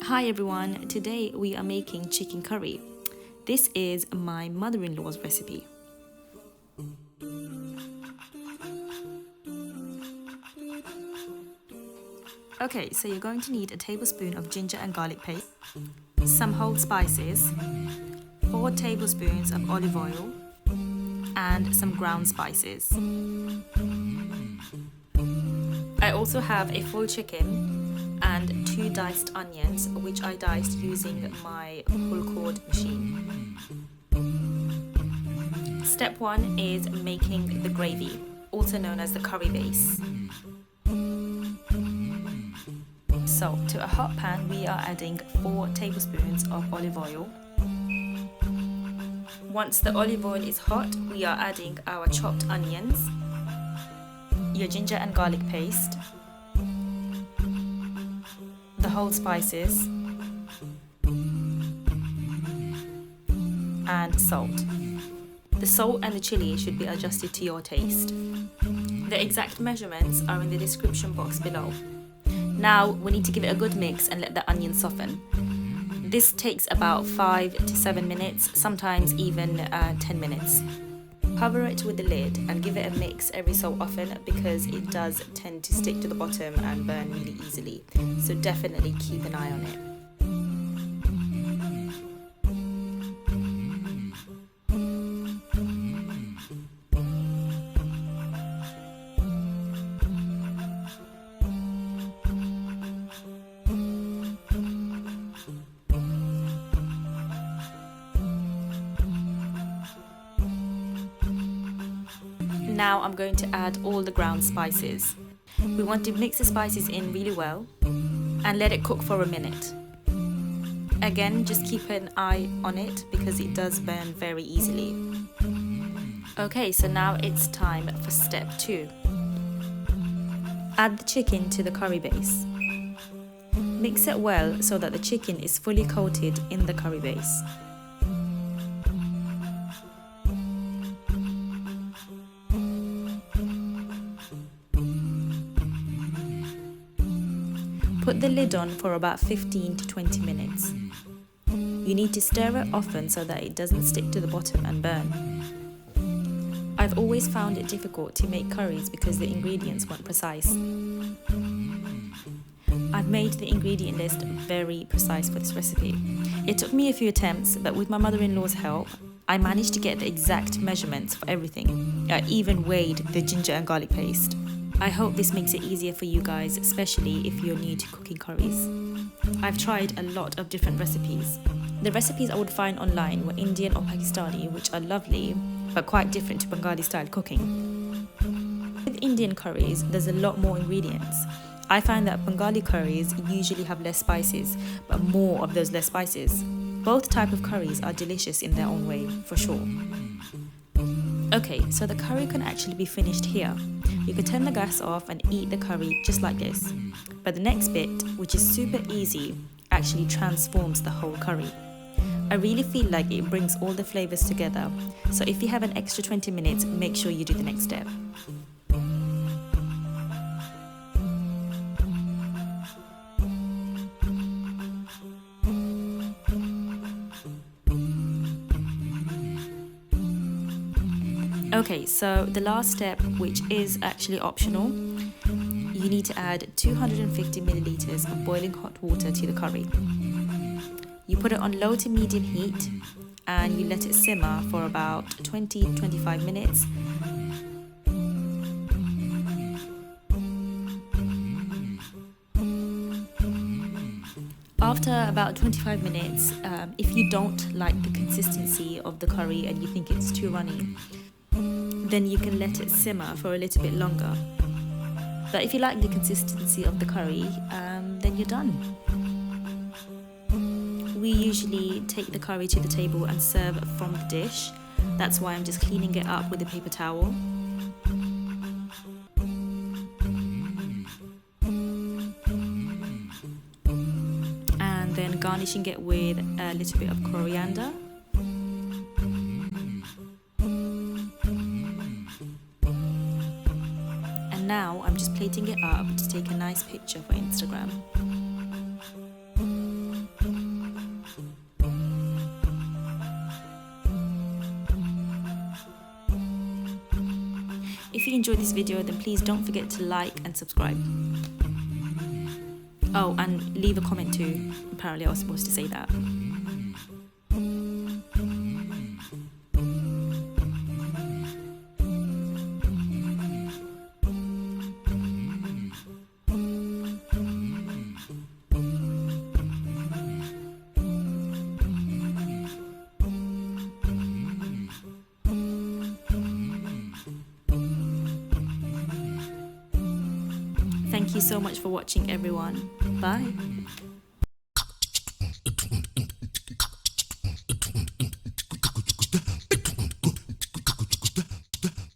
Hi everyone, today we are making chicken curry. This is my mother-in-law's recipe. Okay, so you're going to need a tablespoon of ginger and garlic paste, some whole spices, 4 tablespoons of olive oil, and some ground spices. I also have a full chicken and 2 diced onions, which I diced using my pull cord machine. Step 1 is making the gravy, also known as the curry base. So to a hot pan, we are adding 4 tablespoons of olive oil. Once the olive oil is hot, we are adding our chopped onions, your ginger and garlic paste, the whole spices, and salt. The salt and the chilli should be adjusted to your taste. The exact measurements are in the description box below. Now we need to give it a good mix and let the onion soften. This takes about 5 to 7 minutes, sometimes even 10 minutes. Cover it with the lid and give it a mix every so often because it does tend to stick to the bottom and burn really easily. So definitely keep an eye on it. Now I'm going to add all the ground spices. We want to mix the spices in really well and let it cook for a minute. Again, just keep an eye on it because it does burn very easily. Okay, so now it's time for step 2. Add the chicken to the curry base. Mix it well so that the chicken is fully coated in the curry base. Put the lid on for about 15 to 20 minutes. You need to stir it often so that it doesn't stick to the bottom and burn. I've always found it difficult to make curries because the ingredients weren't precise. I've made the ingredient list very precise for this recipe. It took me a few attempts, but with my mother-in-law's help, I managed to get the exact measurements for everything. I even weighed the ginger and garlic paste. I hope this makes it easier for you guys, especially if you're new to cooking curries. I've tried a lot of different recipes. The recipes I would find online were Indian or Pakistani, which are lovely, but quite different to Bengali style cooking. With Indian curries, there's a lot more ingredients. I find that Bengali curries usually have less spices, but more of those less spices. Both types of curries are delicious in their own way, for sure. Okay, so the curry can actually be finished here. You can turn the gas off and eat the curry just like this. But the next bit, which is super easy, actually transforms the whole curry. I really feel like it brings all the flavors together. So if you have an extra 20 minutes, make sure you do the next step. Okay, so the last step, which is actually optional, you need to add 250 milliliters of boiling hot water to the curry. You put it on low to medium heat and you let it simmer for about 20-25 minutes. After about 25 minutes, if you don't like the consistency of the curry and you think it's too runny, then you can let it simmer for a little bit longer. But if you like the consistency of the curry, then you're done. We usually take the curry to the table and serve from the dish. That's why I'm just cleaning it up with a paper towel. And then garnishing it with a little bit of coriander. Now I'm just plating it up to take a nice picture for Instagram. If you enjoyed this video, then please don't forget to like and subscribe. Oh, and leave a comment too. Apparently I was supposed to say that. Thank you so much for watching, everyone. Bye.